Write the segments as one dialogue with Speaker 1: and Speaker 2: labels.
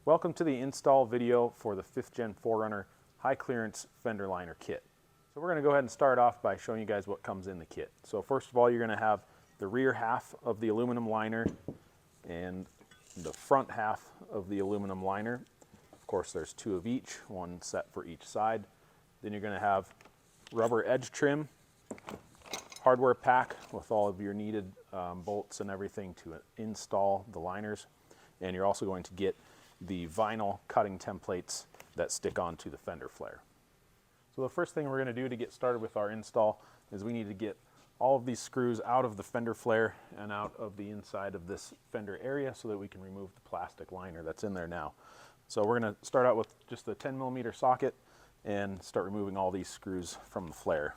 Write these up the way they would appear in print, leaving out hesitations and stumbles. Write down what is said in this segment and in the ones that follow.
Speaker 1: Welcome to the install video for the 5th Gen 4Runner high clearance fender liner kit. So we're going to go ahead and start off by showing you guys what comes in the kit. So first of all, you're going to have the rear half of the aluminum liner and the front half of the aluminum liner. Of course, there's two of each, one set for each side. Then you're going to have rubber edge trim, hardware pack with all of your needed bolts and everything to install the liners. And you're also going to get the vinyl cutting templates that stick onto the fender flare. So the first thing we're going to do to get started with our install is we need to get all of these screws out of the fender flare and out of the inside of this fender area so that we can remove the plastic liner that's in there now. So we're going to start out with just a 10mm socket and start removing all these screws from the flare.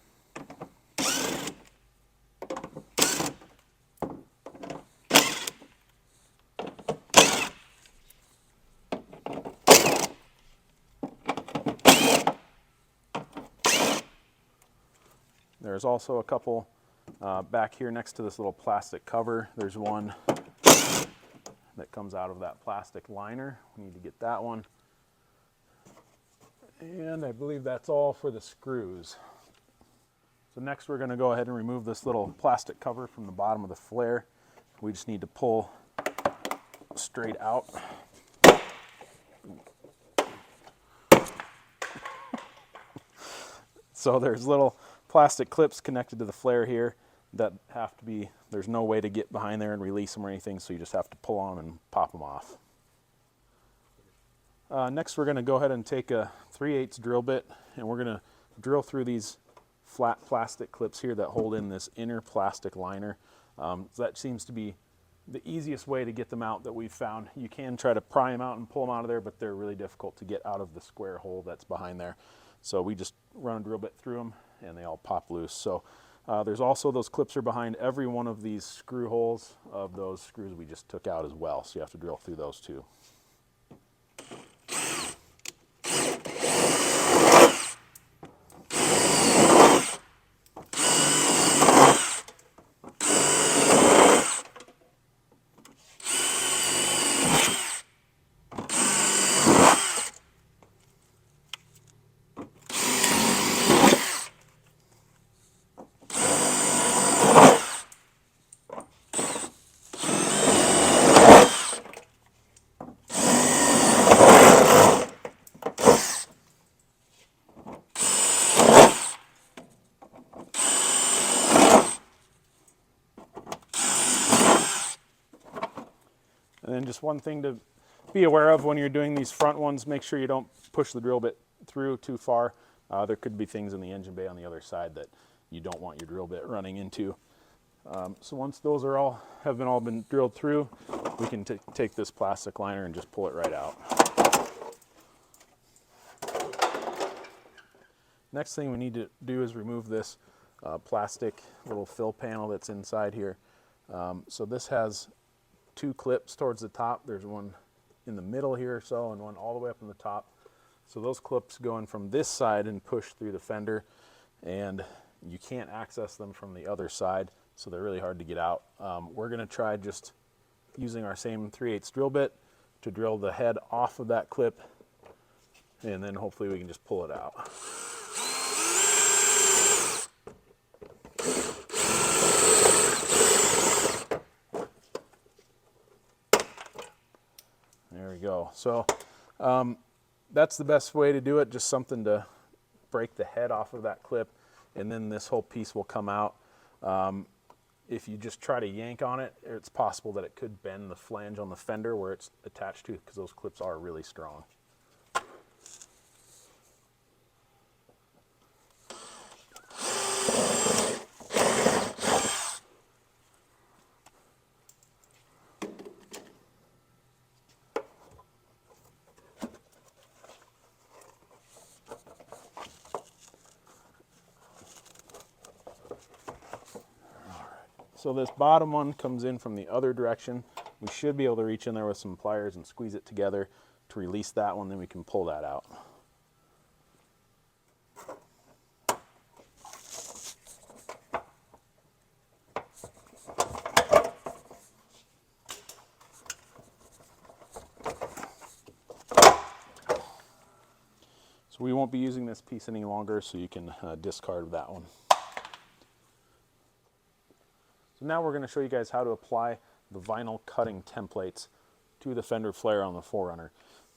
Speaker 1: There's also a couple back here next to this little plastic cover. There's one that comes out of that plastic liner. We need to get that one. And I believe that's all for the screws. So next we're going to go ahead and remove this little plastic cover from the bottom of the flare. We just need to pull straight out. So there's little plastic clips connected to the flare here that have to be, there's no way to get behind there and release them or anything, so you just have to pull on them and pop them off. Next we're going to go ahead and take a 3/8 drill bit and we're going to drill through these flat plastic clips here that hold in this inner plastic liner. So that seems to be the easiest way to get them out that we've found. You can try to pry them out and pull them out of there, but they're really difficult to get out of the square hole that's behind there. So we just run a drill bit through them and they all pop loose. So there's also, those clips are behind every one of these screw holes of those screws we just took out as well. So you have to drill through those too. And then just one thing to be aware of when you're doing these front ones, make sure you don't push the drill bit through too far. There could be things in the engine bay on the other side that you don't want your drill bit running into. So once those are have all been drilled through, we can take this plastic liner and just pull it right out. Next thing we need to do is remove this plastic little fill panel that's inside here. So this has two clips towards the top. There's one in the middle here or so, and one all the way up in the top. So those clips go in from this side and push through the fender, and you can't access them from the other side, so they're really hard to get out. We're going to try just using our same 3/8 drill bit to drill the head off of that clip, and then hopefully we can just pull it out. There we go. So that's the best way to do it, just something to break the head off of that clip, and then this whole piece will come out. If you just try to yank on it, it's possible that it could bend the flange on the fender where it's attached to, because those clips are really strong. So this bottom one comes in from the other direction. We should be able to reach in there with some pliers and squeeze it together to release that one, then we can pull that out. So we won't be using this piece any longer, so you can discard that one. So now we're going to show you guys how to apply the vinyl cutting templates to the fender flare on the 4Runner.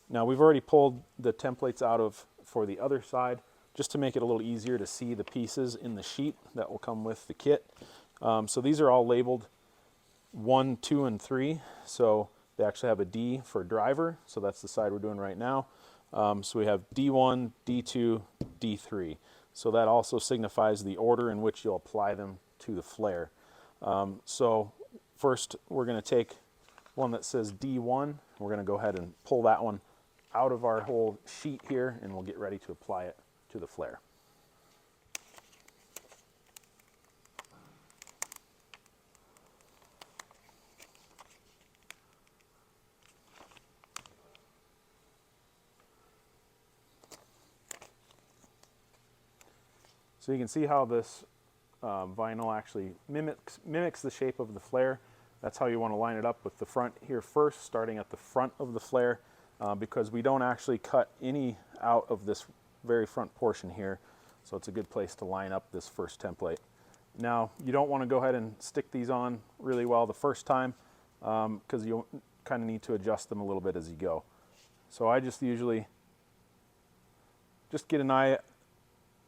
Speaker 1: Now we've already pulled the templates out of for the other side just to make it a little easier to see the pieces in the sheet that will come with the kit. So these are all labeled 1, 2, and 3. So they actually have a D for driver, so that's the side we're doing right now. So we have D1, D2, D3. So that also signifies the order in which you'll apply them to the flare. So first we're going to take one that says D1. We're going to go ahead and pull that one out of our whole sheet here, and we'll get ready to apply it to the flare. So you can see how this vinyl actually mimics the shape of the flare. That's how you want to line it up with the front here first, starting at the front of the flare, because we don't actually cut any out of this very front portion here. So it's a good place to line up this first template. Now, you don't want to go ahead and stick these on really well the first time, because you kind of need to adjust them a little bit as you go. So I just usually just get an eye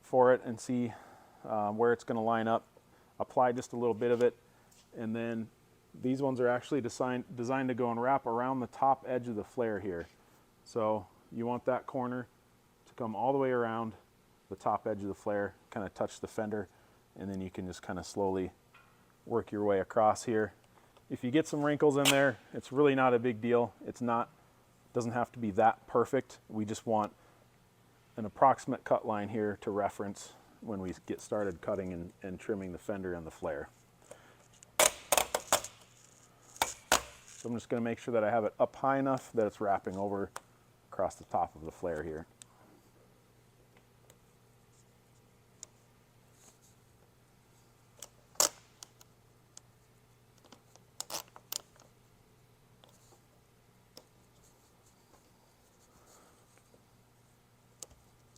Speaker 1: for it and see where it's going to line up, apply just a little bit of it, and then these ones are actually designed to go and wrap around the top edge of the flare here. So you want that corner to come all the way around the top edge of the flare, kind of touch the fender, and then you can just kind of slowly work your way across here. If you get some wrinkles in there, it's really not a big deal. Doesn't have to be that perfect. We just want an approximate cut line here to reference when we get started cutting and trimming the fender and the flare. So I'm just going to make sure that I have it up high enough that it's wrapping over across the top of the flare here.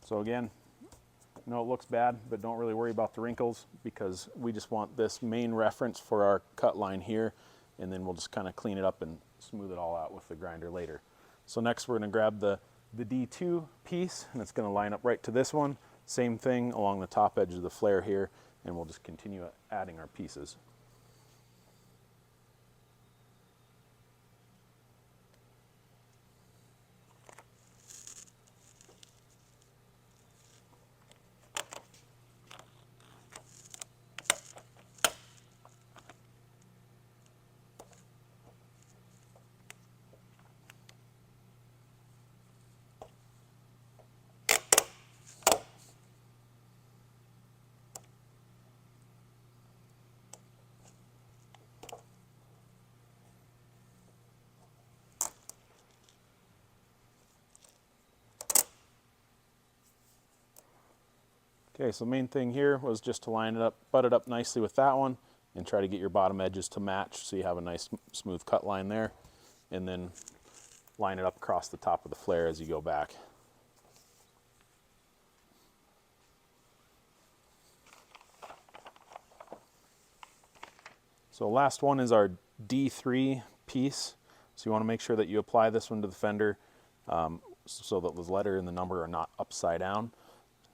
Speaker 1: So again, I know it looks bad, but don't really worry about the wrinkles, because we just want this main reference for our cut line here, and then we'll just kind of clean it up and smooth it all out with the grinder later. So next we're going to grab the D2 piece, and it's going to line up right to this one. Same thing along the top edge of the flare here, and we'll just continue adding our pieces. Okay, so the main thing here was just to line it up, butt it up nicely with that one, and try to get your bottom edges to match so you have a nice smooth cut line there, and then line it up across the top of the flare as you go back. So last one is our D3 piece. So you want to make sure that you apply this one to the fender so that the letter and the number are not upside down.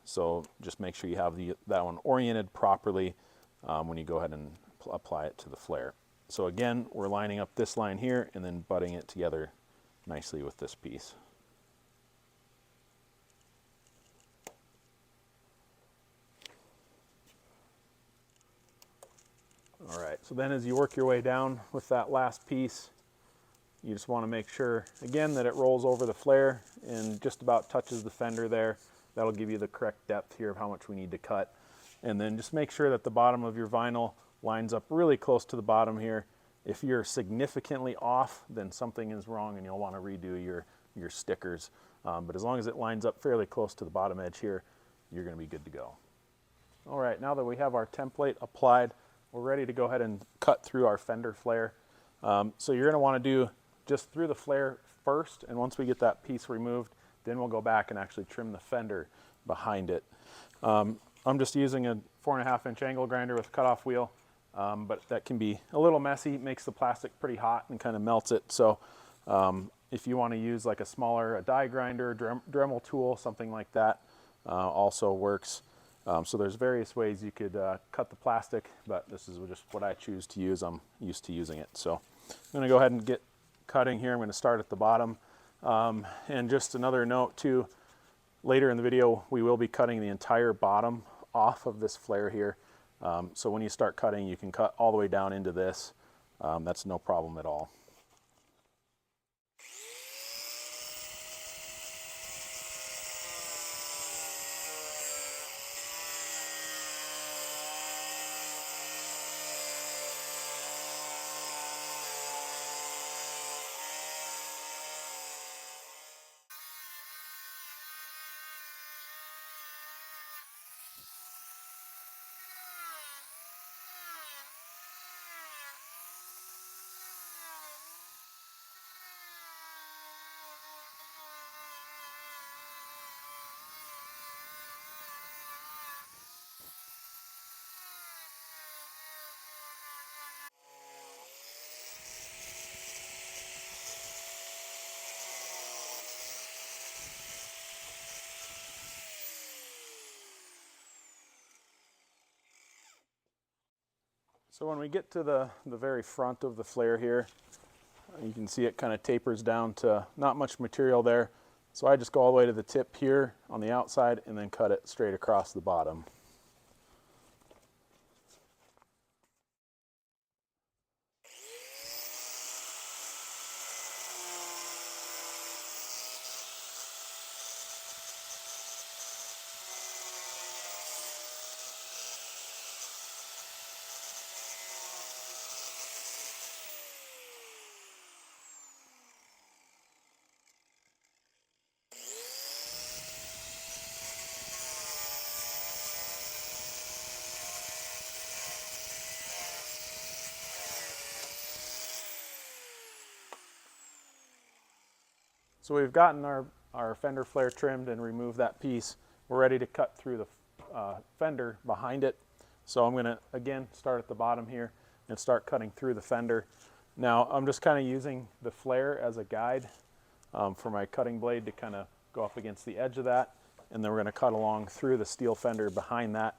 Speaker 1: So just make sure you have that one oriented properly when you go ahead and apply it to the flare. So again, we're lining up this line here and then butting it together nicely with this piece. All right, so then as you work your way down with that last piece, you just want to make sure, again, that it rolls over the flare and just about touches the fender there. That'll give you the correct depth here of how much we need to cut. And then just make sure that the bottom of your vinyl lines up really close to the bottom here. If you're significantly off, then something is wrong and you'll want to redo your stickers. But as long as it lines up fairly close to the bottom edge here, you're going to be good to go. All right, now that we have our template applied, we're ready to go ahead and cut through our fender flare. So you're going to want to do just through the flare first, and once we get that piece removed, Then we'll go back and actually trim the fender behind it. I'm just using a 4.5-inch angle grinder with a cutoff wheel, but that can be a little messy. It makes the plastic pretty hot and kind of melts it. So if you want to use like a die grinder, Dremel tool, something like that, also works. So there's various ways you could cut the plastic, but this is just what I choose to use. I'm used to using it. So I'm going to go ahead and get cutting here. I'm going to start at the bottom. And just another note too, later in the video we will be cutting the entire bottom off of this flare here. So when you start cutting, you can cut all the way down into this. That's no problem at all. So when we get to the very front of the flare here, you can see it kind of tapers down to not much material there. So I just go all the way to the tip here on the outside and then cut it straight across the bottom. So we've gotten our fender flare trimmed and removed that piece. We're ready to cut through the fender behind it. So I'm going to, again, start at the bottom here and start cutting through the fender. Now I'm just kind of using the flare as a guide for my cutting blade to kind of go up against the edge of that. And then we're going to cut along through the steel fender behind that.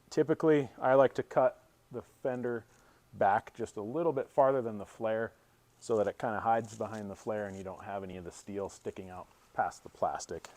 Speaker 1: Typically, I like to cut the fender back just a little bit farther than the flare, so that it kind of hides behind the flare and you don't have any of the steel sticking out past the plastic.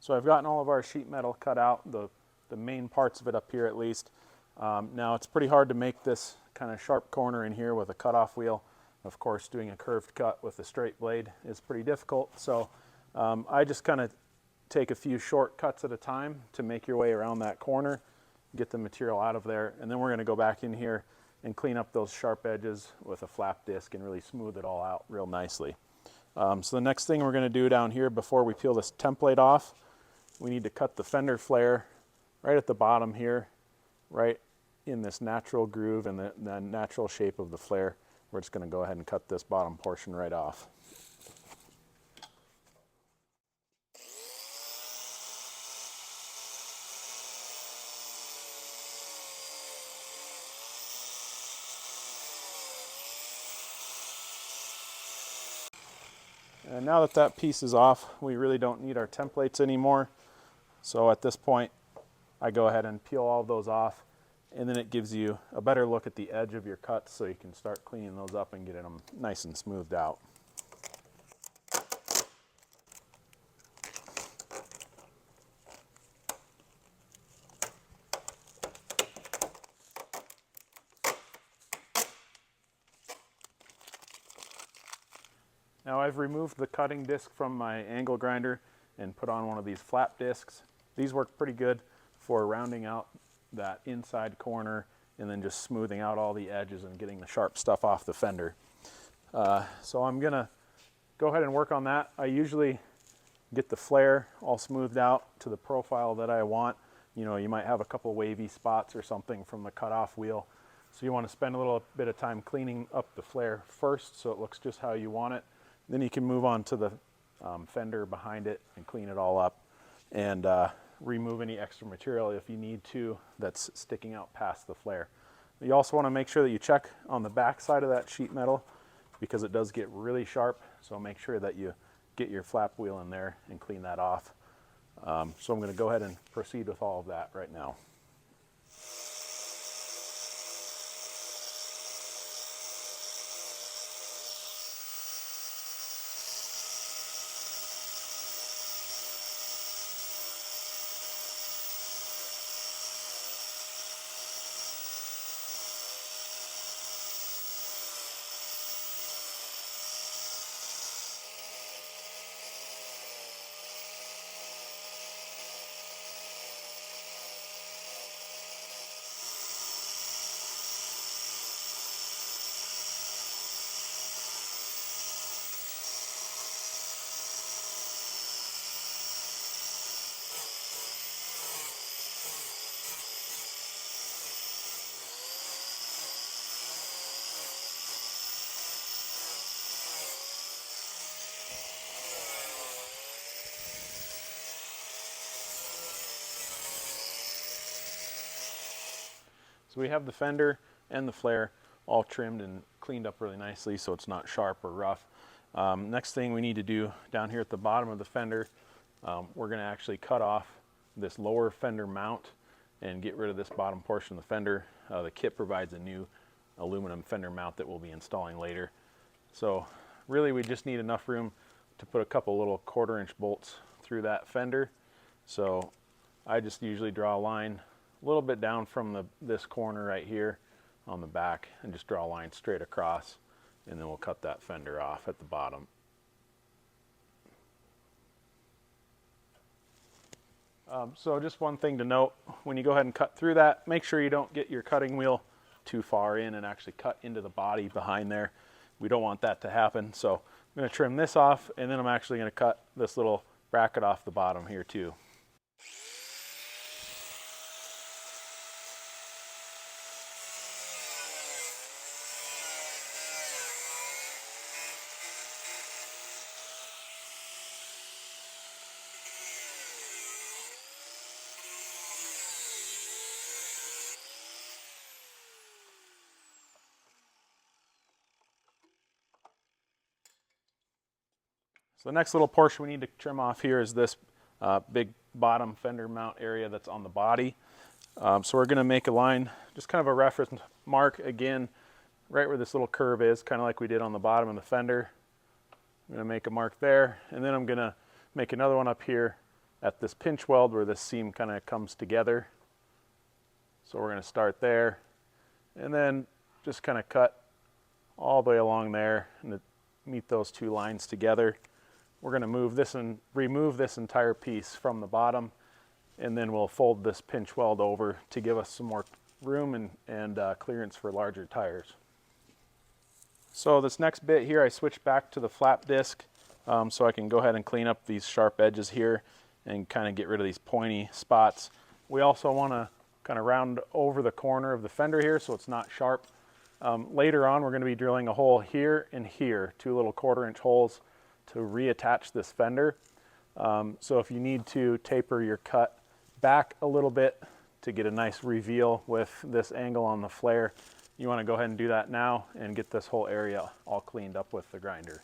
Speaker 1: So I've gotten all of our sheet metal cut out, the main parts of it up here at least. Now it's pretty hard to make this kind of sharp corner in here with a cutoff wheel. Of course, doing a curved cut with a straight blade is pretty difficult. So I just kind of take a few short cuts at a time to make your way around that corner, get the material out of there, and then we're going to go back in here and clean up those sharp edges with a flap disc and really smooth it all out real nicely. So the next thing we're going to do down here before we peel this template off, we need to cut the fender flare right at the bottom here, right in this natural groove and the natural shape of the flare. We're just going to go ahead and cut this bottom portion right off. And now that that piece is off, we really don't need our templates anymore. So at this point, I go ahead and peel all of those off, and then it gives you a better look at the edge of your cuts so you can start cleaning those up and getting them nice and smoothed out. Now I've removed the cutting disc from my angle grinder and put on one of these flap discs. These work pretty good for rounding out that inside corner and then just smoothing out all the edges and getting the sharp stuff off the fender. So I'm gonna go ahead and work on that. I usually get the flare all smoothed out to the profile that I want. You know, you might have a couple wavy spots or something from the cutoff wheel. So you want to spend a little bit of time cleaning up the flare first so it looks just how you want it. Then you can move on to the fender behind it and clean it all up and remove any extra material if you need to that's sticking out past the flare. You also want to make sure that you check on the back side of that sheet metal because it does get really sharp, so make sure that you get your flap wheel in there and clean that off. So I'm going to go ahead and proceed with all of that right now. So we have the fender and the flare all trimmed and cleaned up really nicely so it's not sharp or rough. Next thing we need to do down here at the bottom of the fender, we're going to actually cut off this lower fender mount and get rid of this bottom portion of the fender. The kit provides a new aluminum fender mount that we'll be installing later. So really we just need enough room to put a couple little 1/4-inch bolts through that fender. So I just usually draw a line a little bit down from this corner right here on the back and just draw a line straight across, and then we'll cut that fender off at the bottom. So just one thing to note, when you go ahead and cut through that, make sure you don't get your cutting wheel too far in and actually cut into the body behind there. We don't want that to happen. So I'm going to trim this off, and then I'm actually going to cut this little bracket off the bottom here too. So the next little portion we need to trim off here is this big bottom fender mount area that's on the body. So we're going to make a line, just kind of a reference mark again, right where this little curve is, kind of like we did on the bottom of the fender. I'm going to make a mark there, and then I'm going to make another one up here at this pinch weld where this seam kind of comes together. So we're going to start there, and then just kind of cut all the way along there and meet those two lines together. We're going to move this and remove this entire piece from the bottom, and then we'll fold this pinch weld over to give us some more room and clearance for larger tires. So this next bit here, I switched back to the flap disc so I can go ahead and clean up these sharp edges here and kind of get rid of these pointy spots. We also want to kind of round over the corner of the fender here so it's not sharp. Later on, we're going to be drilling a hole here and here, two little 1/4-inch holes to reattach this fender. So if you need to taper your cut back a little bit to get a nice reveal with this angle on the flare, you want to go ahead and do that now and get this whole area all cleaned up with the grinder.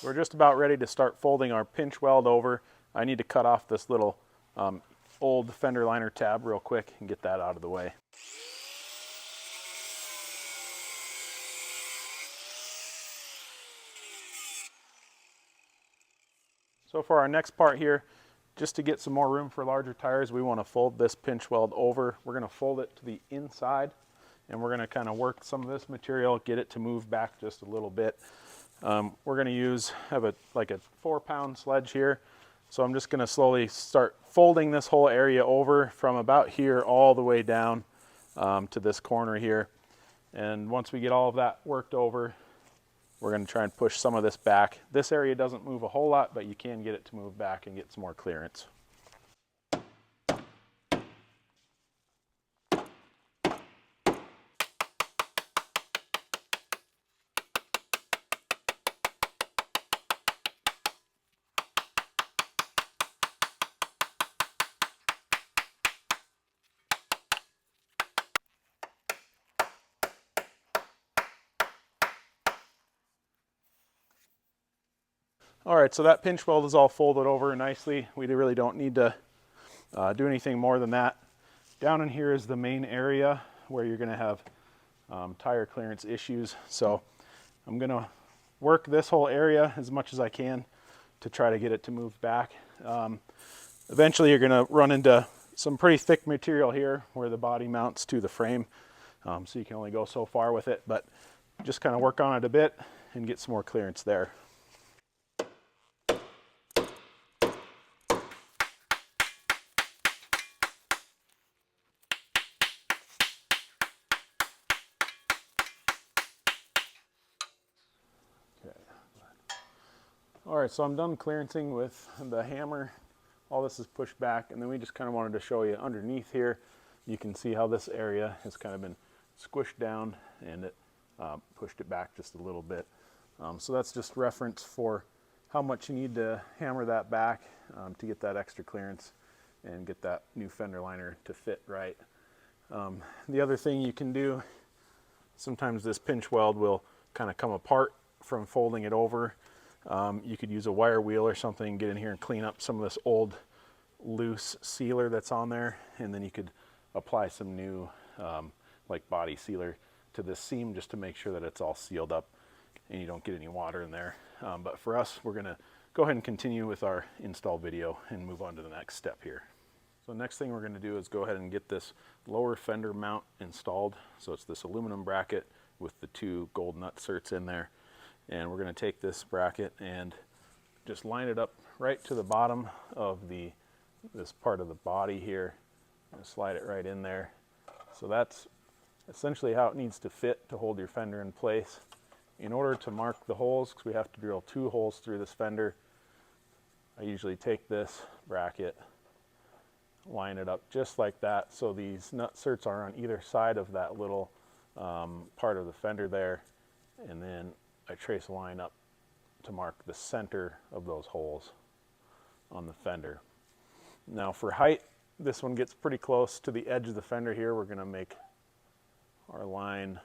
Speaker 1: We're just about ready to start folding our pinch weld over. I need to cut off this little old fender liner tab real quick and get that out of the way. So for our next part here, just to get some more room for larger tires, we want to fold this pinch weld over. We're going to fold it to the inside, and we're going to kind of work some of this material, get it to move back just a little bit. We're going to have a 4-pound sledge here. So I'm just going to slowly start folding this whole area over from about here all the way down to this corner here. And once we get all of that worked over, we're going to try and push some of this back. This area doesn't move a whole lot, but you can get it to move back and get some more clearance. All right, so that pinch weld is all folded over nicely. We really don't need to do anything more than that. Down in here is the main area where you're going to have tire clearance issues. So I'm going to work this whole area as much as I can to try to get it to move back. Eventually you're going to run into some pretty thick material here where the body mounts to the frame. So you can only go so far with it, but just kind of work on it a bit and get some more clearance there. All right, so I'm done clearancing with the hammer. All this is pushed back, and then we just kind of wanted to show you underneath here. You can see how this area has kind of been squished down, and it pushed it back just a little bit. So that's just reference for how much you need to hammer that back to get that extra clearance and get that new fender liner to fit right. The other thing you can do, sometimes this pinch weld will kind of come apart from folding it over. You could use a wire wheel or something, get in here and clean up some of this old loose sealer that's on there, and then you could apply some new like body sealer to this seam just to make sure that it's all sealed up and you don't get any water in there. But for us, we're going to go ahead and continue with our install video and move on to the next step here. So the next thing we're going to do is go ahead and get this lower fender mount installed. So it's this aluminum bracket with the 2 gold nut certs in there. And we're going to take this bracket and just line it up right to the bottom of this part of the body here and slide it right in there. So that's essentially how it needs to fit to hold your fender in place. In order to mark the holes, because we have to drill 2 holes through this fender, I usually take this bracket, line it up just like that, so these nut certs are on either side of that little part of the fender there, and then I trace a line up to mark the center of those holes on the fender. Now for height, this one gets pretty close to the edge of the fender here. We're going to make our lines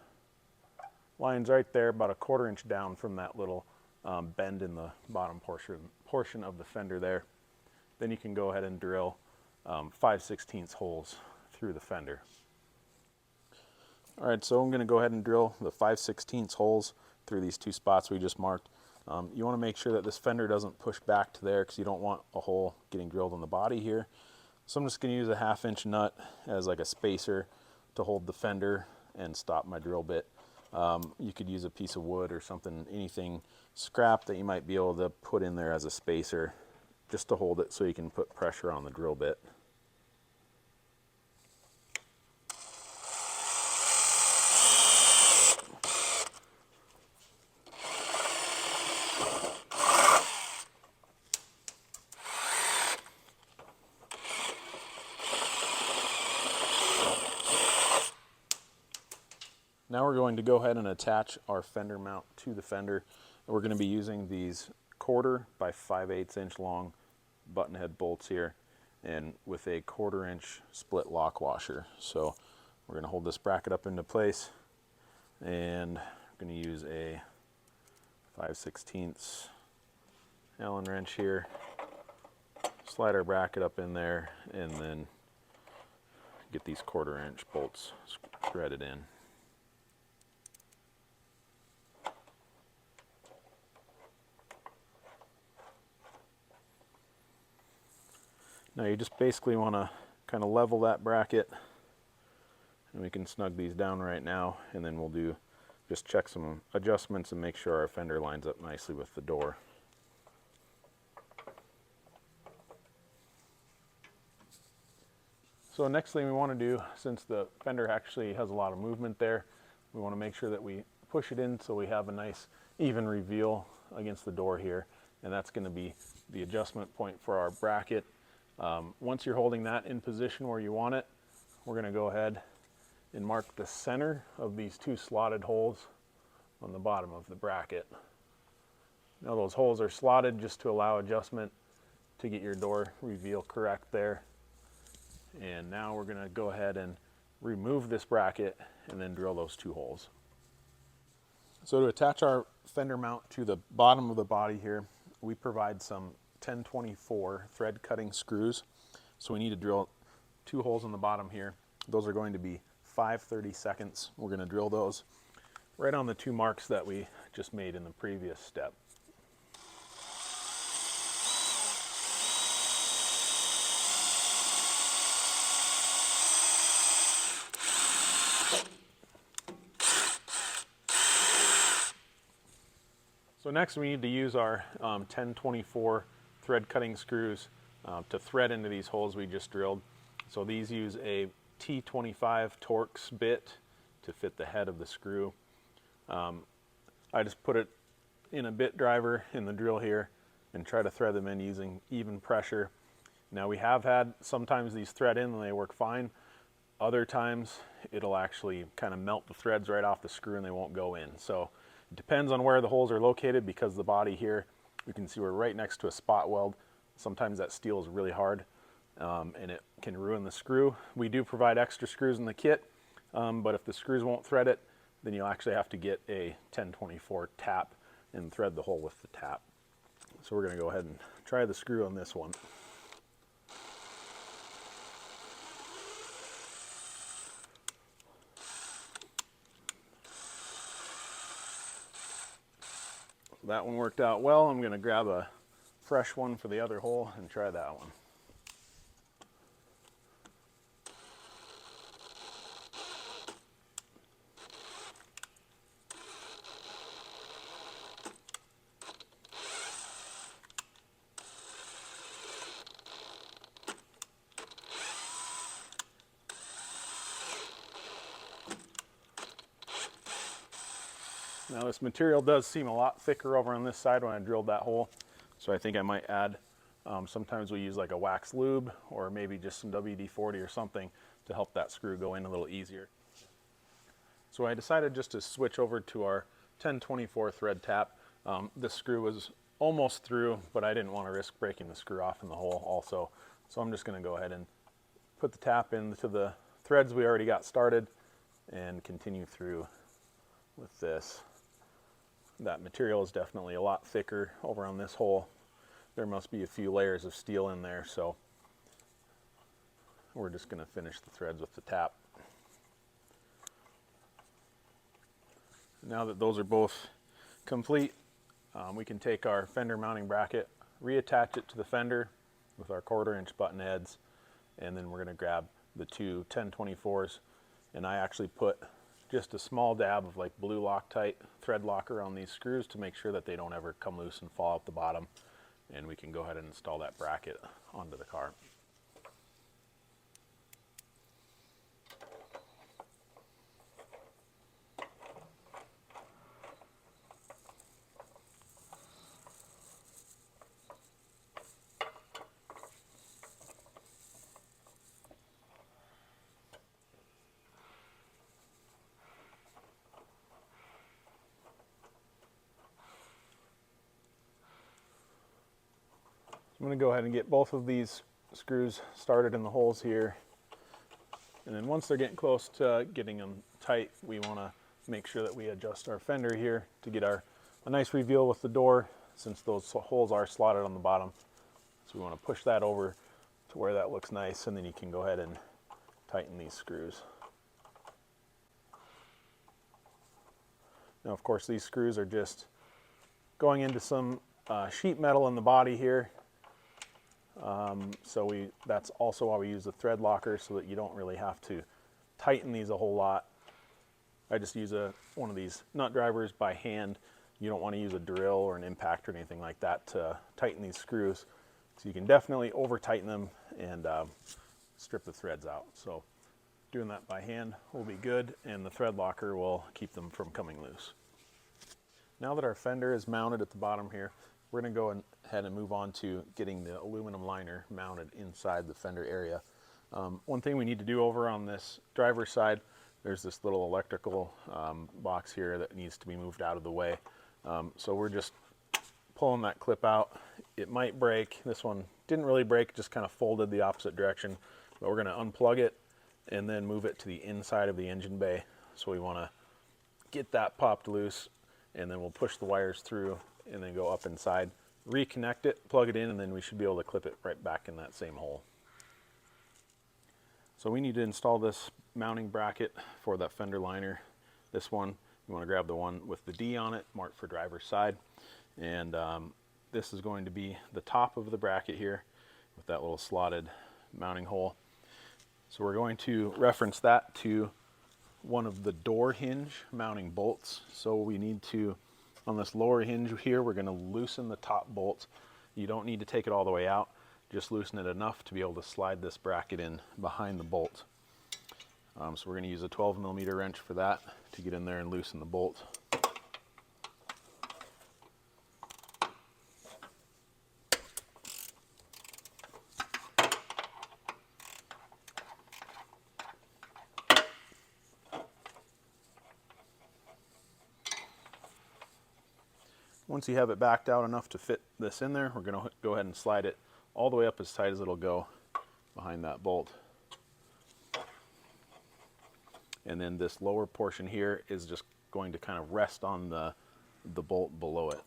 Speaker 1: right there, about a 1/4 inch down from that little bend in the bottom portion of the fender there. Then you can go ahead and drill 5/16 holes through the fender. All right, so I'm going to go ahead and drill the 5/16 holes through these 2 spots we just marked. You want to make sure that this fender doesn't push back to there because you don't want a hole getting drilled in the body here. So I'm just going to use a 1/2 inch nut as like a spacer to hold the fender and stop my drill bit. You could use a piece of wood or something, anything scrap that you might be able to put in there as a spacer just to hold it so you can put pressure on the drill bit. Now we're going to go ahead and attach our fender mount to the fender. We're going to be using these 1/4 by 5/8 inch long button head bolts here, and with a 1/4 inch split lock washer. So we're going to hold this bracket up into place, and we're going to use a 5/16 Allen wrench here, slide our bracket up in there, and then get these 1/4 inch bolts threaded in. Now you just basically want to kind of level that bracket, and we can snug these down right now, and then we'll just check some adjustments and make sure our fender lines up nicely with the door. So next thing we want to do, since the fender actually has a lot of movement there, we want to make sure that we push it in so we have a nice even reveal against the door here, and that's going to be the adjustment point for our bracket. Once you're holding that in position where you want it, we're going to go ahead and mark the center of these 2 slotted holes on the bottom of the bracket. Now those holes are slotted just to allow adjustment to get your door reveal correct there. And now we're going to go ahead and remove this bracket and then drill those 2 holes. So to attach our fender mount to the bottom of the body here, we provide some 1024 thread cutting screws. So we need to drill 2 holes in the bottom here. Those are going to be 5/32. We're going to drill those right on the 2 marks that we just made in the previous step. So next we need to use our 1024 thread cutting screws to thread into these holes we just drilled. So these use a T25 Torx bit to fit the head of the screw. I just put it in a bit driver in the drill here and try to thread them in using even pressure. Now we have had sometimes these thread in and they work fine. Other times it'll actually kind of melt the threads right off the screw and they won't go in. So it depends on where the holes are located, because the body here, you can see we're right next to a spot weld. Sometimes that steel is really hard and it can ruin the screw. We do provide extra screws in the kit, but if the screws won't thread it, then you'll actually have to get a 1024 tap and thread the hole with the tap. So we're going to go ahead and try the screw on this one. That one worked out well. I'm going to grab a fresh one for the other hole and try that one. Now this material does seem a lot thicker over on this side when I drilled that hole, so I think I might add, sometimes we use like a wax lube or maybe just some WD-40 or something to help that screw go in a little easier. So I decided just to switch over to our 1024 thread tap. This screw was almost through, but I didn't want to risk breaking the screw off in the hole also. So I'm just going to go ahead and put the tap into the threads we already got started and continue through with this. That material is definitely a lot thicker over on this hole. There must be a few layers of steel in there, so we're just going to finish the threads with the tap. Now that those are both complete, we can take our fender mounting bracket, reattach it to the fender with our 1/4 inch button heads, and then we're going to grab the 2 1024s, and I actually put just a small dab of like blue Loctite thread locker on these screws to make sure that they don't ever come loose and fall out the bottom, and we can go ahead and install that bracket onto the car. I'm going to go ahead and get both of these screws started in the holes here, and then once they're getting close to getting them tight, we want to make sure that we adjust our fender here to get a nice reveal with the door since those holes are slotted on the bottom. So we want to push that over to where that looks nice, and then you can go ahead and tighten these screws. Now, of course, these screws are just going into some sheet metal in the body here. That's also why we use the thread locker, so that you don't really have to tighten these a whole lot. I just use one of these nut drivers by hand. You don't want to use a drill or an impact or anything like that to tighten these screws. So you can definitely over tighten them and strip the threads out. So doing that by hand will be good, and the thread locker will keep them from coming loose. Now that our fender is mounted at the bottom here, we're going to go ahead and move on to getting the aluminum liner mounted inside the fender area. One thing we need to do over on this driver's side, there's this little electrical box here that needs to be moved out of the way. So we're just pulling that clip out. It might break. This one didn't really break, just kind of folded the opposite direction. But we're going to unplug it and then move it to the inside of the engine bay. So we want to get that popped loose, and then we'll push the wires through and then go up inside, reconnect it, plug it in, and then we should be able to clip it right back in that same hole. So we need to install this mounting bracket for that fender liner. This one, you want to grab the one with the D on it, marked for driver's side. And this is going to be the top of the bracket here with that little slotted mounting hole. So we're going to reference that to one of the door hinge mounting bolts. So we need to, on this lower hinge here, we're going to loosen the top bolt. You don't need to take it all the way out, just loosen it enough to be able to slide this bracket in behind the bolt. So we're going to use a 12mm wrench for that to get in there and loosen the bolt. Once you have it backed out enough to fit this in there, we're going to go ahead and slide it all the way up as tight as it'll go behind that bolt. And then this lower portion here is just going to kind of rest on the bolt below it.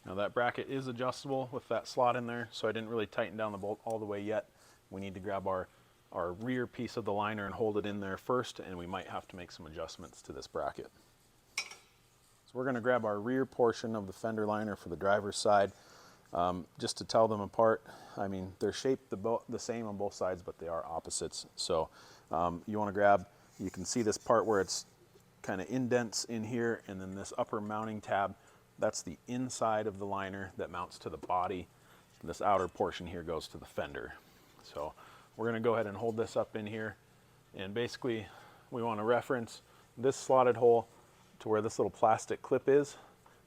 Speaker 1: Now that bracket is adjustable with that slot in there, so I didn't really tighten down the bolt all the way yet. We need to grab our rear piece of the liner and hold it in there first, and we might have to make some adjustments to this bracket. So we're going to grab our rear portion of the fender liner for the driver's side. Just to tell them apart, I mean, they're shaped the same on both sides, but they are opposites. So you want to grab, you can see this part where it's kind of indents in here, and then this upper mounting tab, that's the inside of the liner that mounts to the body. This outer portion here goes to the fender. So we're going to go ahead and hold this up in here, and basically we want to reference this slotted hole to where this little plastic clip is.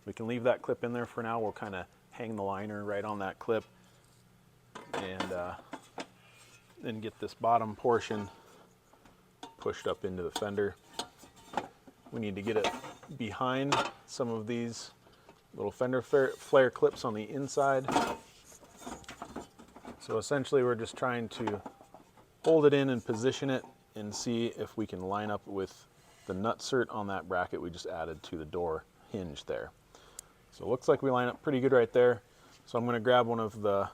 Speaker 1: We can leave that clip in there for now. We'll kind of hang the liner right on that clip, and then get this bottom portion pushed up into the fender. We need to get it behind some of these little fender flare clips on the inside. So essentially we're just trying to hold it in and position it and see if we can line up with the nutsert on that bracket we just added to the door hinge there. So it looks like we line up pretty good right there. So I'm going to grab one of the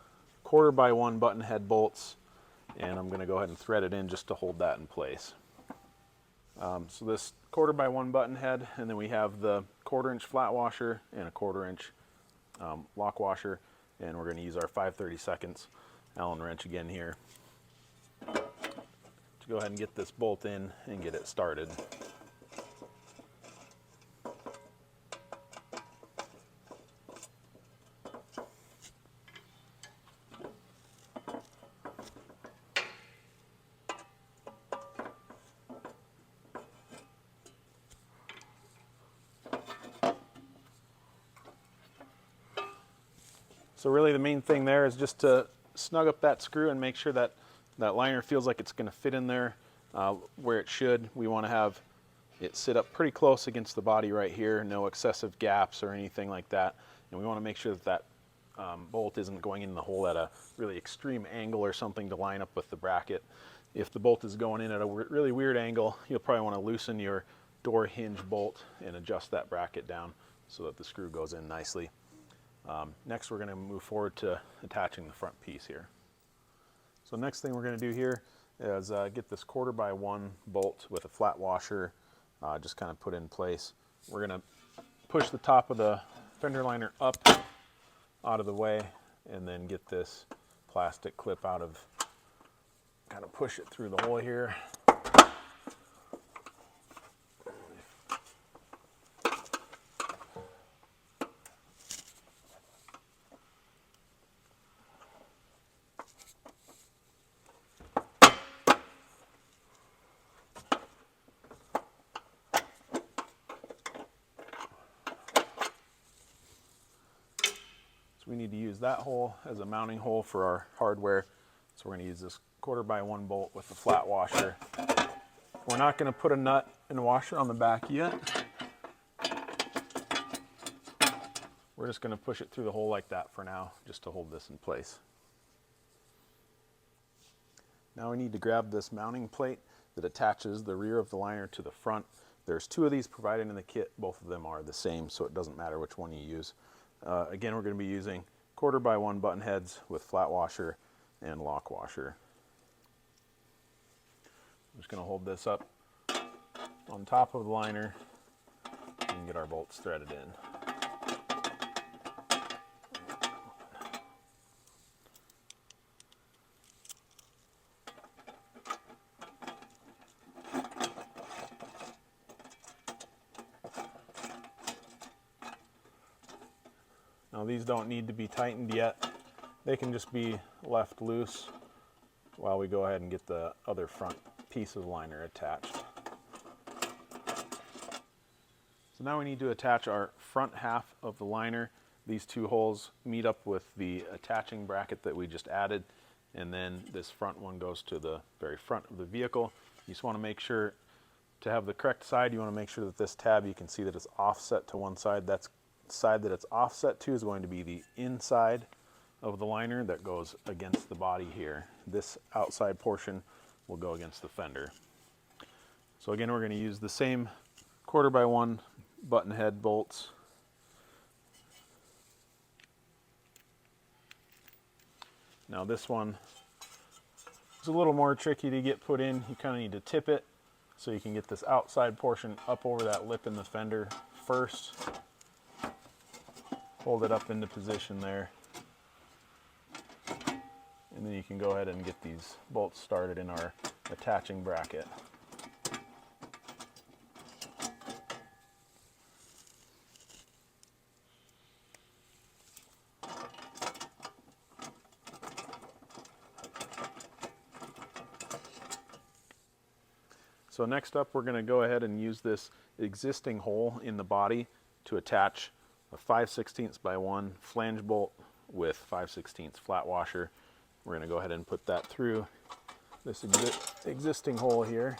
Speaker 1: 1/4x1 button head bolts, and I'm going to go ahead and thread it in just to hold that in place. So this 1/4x1 button head, and then we have the 1/4" flat washer and a 1/4" lock washer, and we're going to use our 5/32 Allen wrench again here to go ahead and get this bolt in and get it started. So really the main thing there is just to snug up that screw and make sure that that liner feels like it's going to fit in there where it should. We want to have it sit up pretty close against the body right here, no excessive gaps or anything like that. And we want to make sure that that bolt isn't going in the hole at a really extreme angle or something to line up with the bracket. If the bolt is going in at a really weird angle, you'll probably want to loosen your door hinge bolt and adjust that bracket down so that the screw goes in nicely. Next we're going to move forward to attaching the front piece here. So next thing we're going to do here is get this 1/4x1 bolt with a flat washer just kind of put in place. We're going to push the top of the fender liner up out of the way and then get this plastic clip out of, kind of push it through the hole here. So we need to use that hole as a mounting hole for our hardware. So we're going to use this 1/4x1 bolt with the flat washer. We're not going to put a nut and washer on the back yet. We're just going to push it through the hole like that for now, just to hold this in place. Now we need to grab this mounting plate that attaches the rear of the liner to the front. There's 2 of these provided in the kit. Both of them are the same, so it doesn't matter which one you use. Again, we're going to be using 1/4x1 button heads with flat washer and lock washer. I'm just going to hold this up on top of the liner and get our bolts threaded in. Now these don't need to be tightened yet. They can just be left loose while we go ahead and get the other front piece of liner attached. So now we need to attach our front half of the liner. These 2 holes meet up with the attaching bracket that we just added, and then this front one goes to the very front of the vehicle. You just want to make sure to have the correct side. You want to make sure that this tab, you can see that it's offset to one side. That's side that it's offset to is going to be the inside of the liner that goes against the body here. This outside portion will go against the fender. So again, we're going to use the same 1/4x1 button head bolts. Now this one is a little more tricky to get put in. You kind of need to tip it so you can get this outside portion up over that lip in the fender first. Hold it up into position there, and then you can go ahead and get these bolts started in our attaching bracket. So next up, we're going to go ahead and use this existing hole in the body to attach a 5/16 by 1 flange bolt with 5/16 flat washer. We're going to go ahead and put that through this existing hole here.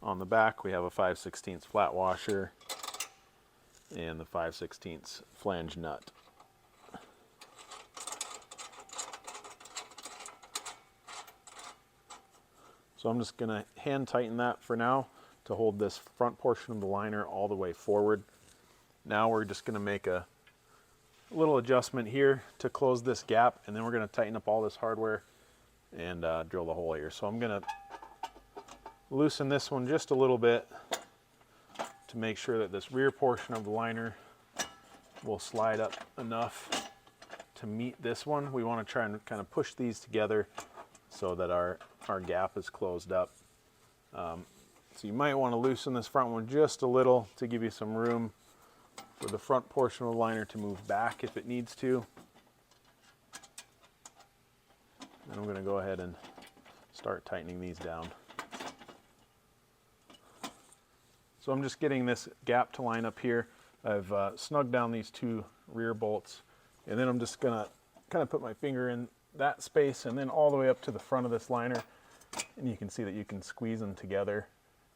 Speaker 1: On the back we have a 5/16 flat washer and the 5/16 flange nut. So I'm just going to hand tighten that for now to hold this front portion of the liner all the way forward. Now we're just going to make a little adjustment here to close this gap, and then we're going to tighten up all this hardware and drill the hole here. So I'm going to loosen this one just a little bit to make sure that this rear portion of the liner will slide up enough to meet this one. We want to try and kind of push these together so that our gap is closed up. So you might want to loosen this front one just a little to give you some room for the front portion of the liner to move back if it needs to. And I'm going to go ahead and start tightening these down. So I'm just getting this gap to line up here. I've snugged down these 2 rear bolts And then I'm just gonna kind of put my finger in that space and then all the way up to the front of this liner. And you can see that you can squeeze them together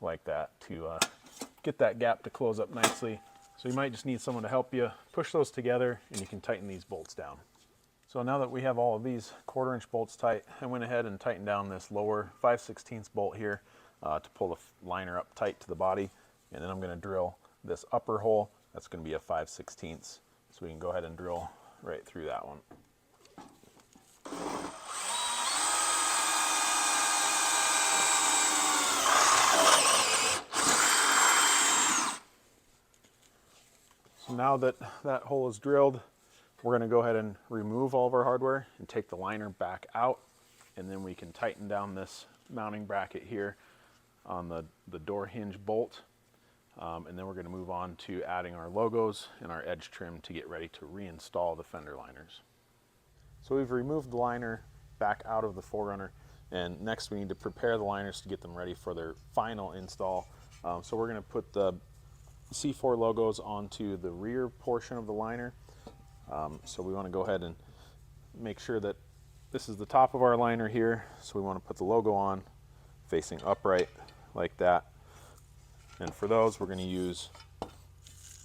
Speaker 1: like that to get that gap to close up nicely. So you might just need someone to help you push those together, and you can tighten these bolts down. So now that we have all of these 1/4-inch bolts tight, I went ahead and tightened down this lower 5/16 bolt here to pull the liner up tight to the body. And then I'm going to drill this upper hole. That's going to be a 5/16. So we can go ahead and drill right through that one. So now that that hole is drilled, we're going to go ahead and remove all of our hardware and take the liner back out, and then we can tighten down this mounting bracket here on the door hinge bolt. And then we're going to move on to adding our logos and our edge trim to get ready to reinstall the fender liners. So we've removed the liner back out of the 4Runner, and next we need to prepare the liners to get them ready for their final install. So we're going to put the C4 logos onto the rear portion of the liner. So we want to go ahead and make sure that this is the top of our liner here. So we want to put the logo on facing upright like that. And for those, we're going to use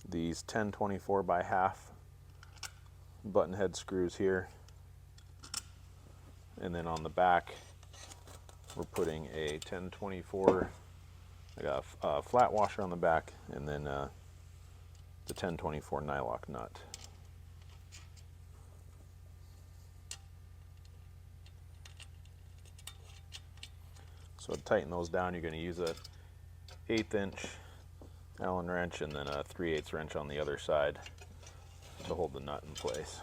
Speaker 1: these 10/24 by half button head screws here. And then on the back, we're putting a 10/24. I got a flat washer on the back, and then the 10/24 nylock nut. So to tighten those down, you're going to use a 1/8-inch Allen wrench and then a 3/8 wrench on the other side to hold the nut in place.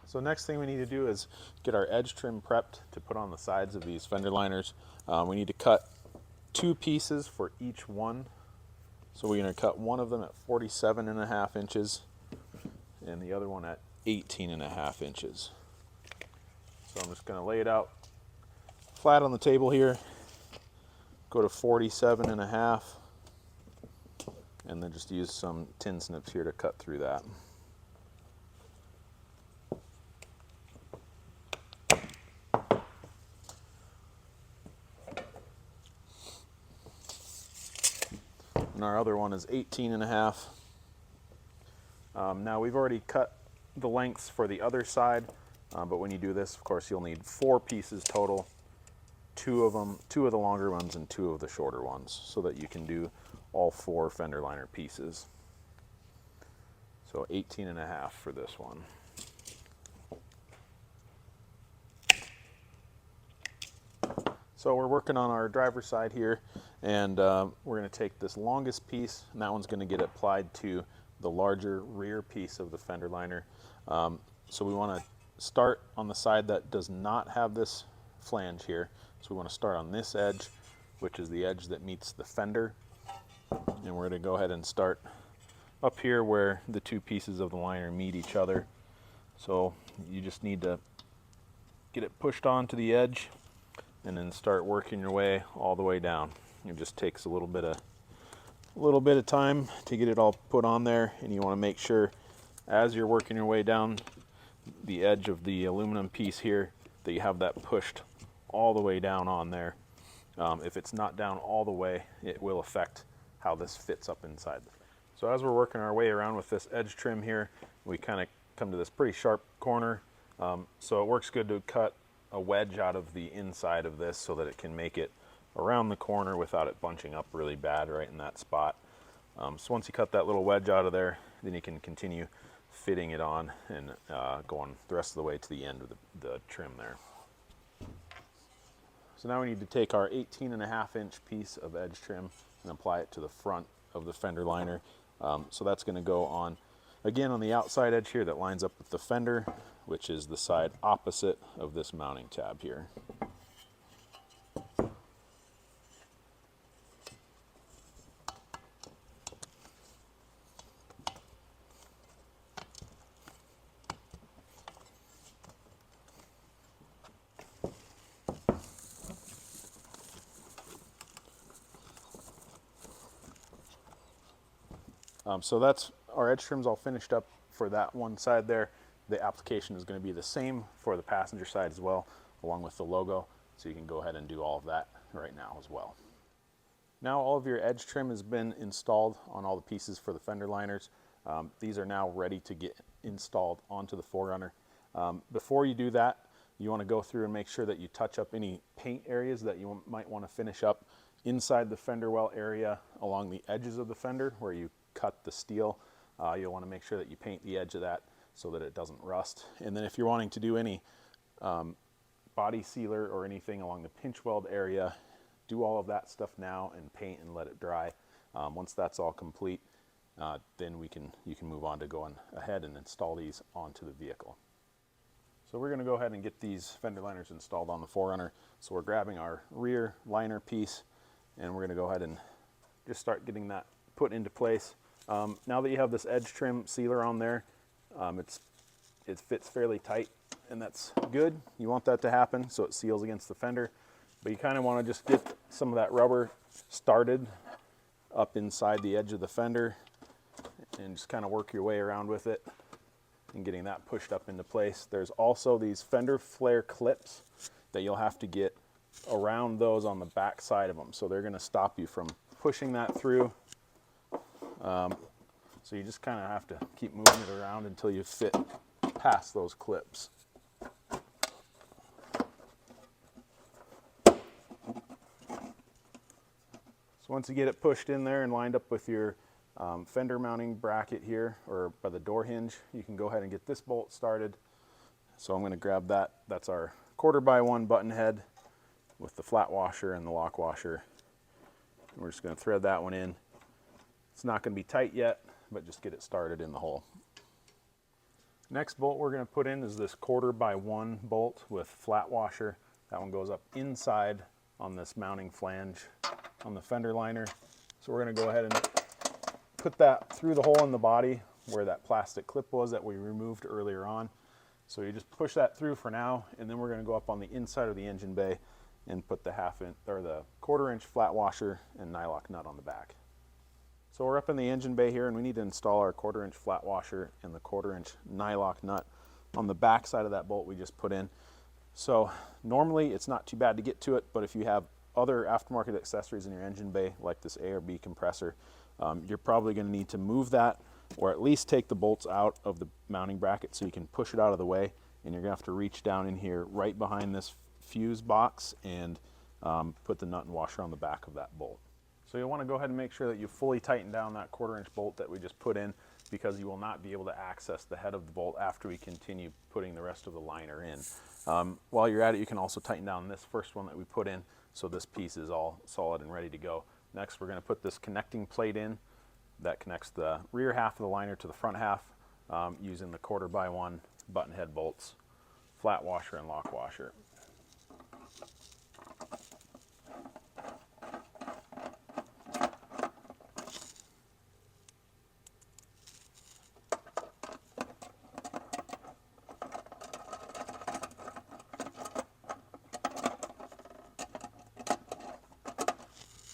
Speaker 1: So next thing we need to do is get our edge trim prepped to put on the sides of these fender liners. We need to cut 2 pieces for each one. So we're going to cut one of them at 47.5 inches and the other one at 18.5 inches. So I'm just going to lay it out flat on the table here, go to 47.5, and then just use some tin snips here to cut through that. And our other one is 18.5. Now we've already cut the lengths for the other side, but when you do this, of course, you'll need 4 pieces total. 2 of the longer ones and 2 of the shorter ones, so that you can do all 4 fender liner pieces. So 18.5 for this one. So we're working on our driver's side here, and we're going to take this longest piece, and that one's going to get applied to the larger rear piece of the fender liner. So we want to start on the side that does not have this flange here. So we want to start on this edge, which is the edge that meets the fender. And we're going to go ahead and start up here where the 2 pieces of the liner meet each other. So you just need to get it pushed onto the edge and then start working your way all the way down. It just takes a little bit of time to get it all put on there, and you want to make sure as you're working your way down the edge of the aluminum piece here that you have that pushed all the way down on there. If it's not down all the way, it will affect how this fits up inside. So as we're working our way around with this edge trim here, we kind of come to this pretty sharp corner. So it works good to cut a wedge out of the inside of this so that it can make it around the corner without it bunching up really bad right in that spot. So once you cut that little wedge out of there, then you can continue fitting it on and going the rest of the way to the end of the trim there. So now we need to take our 18.5-inch piece of edge trim and apply it to the front of the fender liner. So that's going to go on, again, on the outside edge here that lines up with the fender, which is the side opposite of this mounting tab here. So that's our edge trim's all finished up for that one side there. The application is going to be the same for the passenger side as well, along with the logo. So you can go ahead and do all of that right now as well. Now all of your edge trim has been installed on all the pieces for the fender liners. These are now ready to get installed onto the 4Runner. Before you do that, you want to go through and make sure that you touch up any paint areas that you might want to finish up inside the fender well area along the edges of the fender where you cut the steel. You'll want to make sure that you paint the edge of that so that it doesn't rust. And then if you're wanting to do any body sealer or anything along the pinch weld area, do all of that stuff now and paint and let it dry. Once that's all complete, then you can move on to going ahead and install these onto the vehicle. So we're going to go ahead and get these fender liners installed on the 4Runner. So we're grabbing our rear liner piece and we're going to go ahead and just start getting that put into place. Now that you have this edge trim sealer on there, it fits fairly tight, and that's good. You want that to happen so it seals against the fender, but you kind of want to just get some of that rubber started up inside the edge of the fender and just kind of work your way around with it and getting that pushed up into place. There's also these fender flare clips that you'll have to get around those on the back side of them, so they're going to stop you from pushing that through. So you just kind of have to keep moving it around until you fit past those clips. So once you get it pushed in there and lined up with your fender mounting bracket here, or by the door hinge, you can go ahead and get this bolt started. So I'm going to grab that. That's our 1/4x1 button head with the flat washer and the lock washer. And we're just going to thread that one in. It's not going to be tight yet, but just get it started in the hole. Next bolt we're going to put in is this 1/4x1 bolt with flat washer. That one goes up inside on this mounting flange on the fender liner. So we're going to go ahead and put that through the hole in the body where that plastic clip was that we removed earlier on. So you just push that through for now, and then we're going to go up on the inside of the engine bay and put the 1/4 inch flat washer and nylock nut on the back. So we're up in the engine bay here, and we need to install our 1/4 inch flat washer and the 1/4 inch nylock nut on the back side of that bolt we just put in. So normally it's not too bad to get to it, but if you have other aftermarket accessories in your engine bay, like this A or B compressor, you're probably going to need to move that, or at least take the bolts out of the mounting bracket so you can push it out of the way. And you're going to have to reach down in here right behind this fuse box and put the nut and washer on the back of that bolt. So you'll want to go ahead and make sure that you fully tighten down that 1/4 inch bolt that we just put in, because you will not be able to access the head of the bolt after we continue putting the rest of the liner in. While you're at it, you can also tighten down this first one that we put in so this piece is all solid and ready to go. Next, we're going to put this connecting plate in that connects the rear half of the liner to the front half using the 1/4x1 button head bolts, flat washer and lock washer.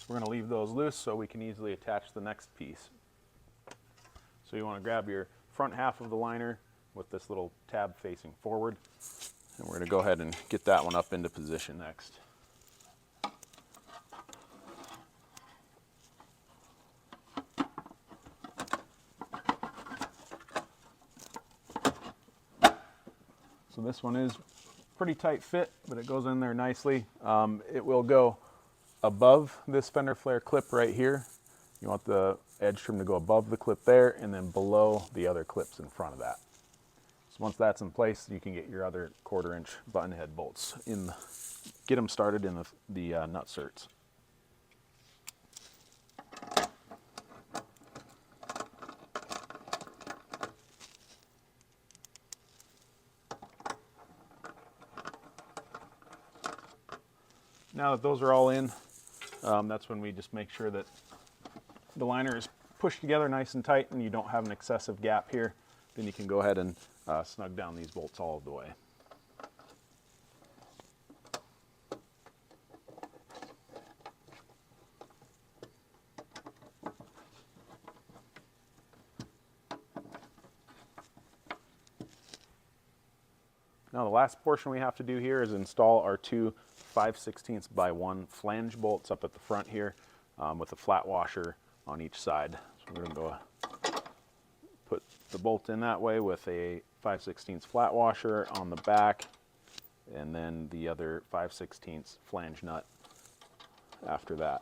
Speaker 1: We're going to leave those loose so we can easily attach the next piece. So you want to grab your front half of the liner with this little tab facing forward, and we're going to go ahead and get that one up into position next. So this one is pretty tight fit, but it goes in there nicely. It will go above this fender flare clip right here. You want the edge trim to go above the clip there and then below the other clips in front of that. So once that's in place, you can get your other 1/4 inch button head bolts in, get them started in the nut certs. Now that those are all in, that's when we just make sure that the liner is pushed together nice and tight and you don't have an excessive gap here. Then you can go ahead and snug down these bolts all of the way. Now the last portion we have to do here is install our two 5/16 by 1 flange bolts up at the front here with a flat washer on each side. So we're going to go put the bolt in that way with a 5/16 flat washer on the back, and then the other 5/16 flange nut after that.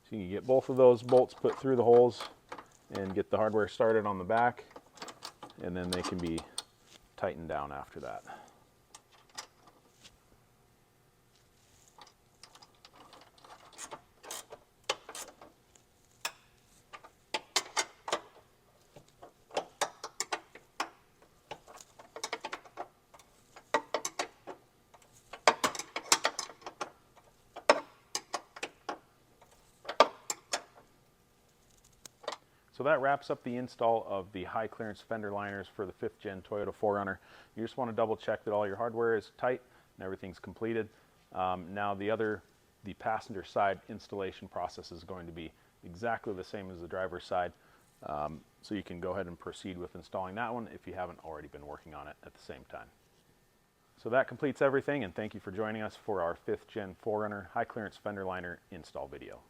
Speaker 1: So you can get both of those bolts put through the holes and get the hardware started on the back, and then they can be tightened down after that. So that wraps up the install of the high clearance fender liners for the 5th gen Toyota 4Runner. You just want to double check that all your hardware is tight and everything's completed. Now the passenger side installation process is going to be exactly the same as the driver's side. So you can go ahead and proceed with installing that one if you haven't already been working on it at the same time. So that completes everything, and thank you for joining us for our 5th gen 4Runner high clearance fender liner install video.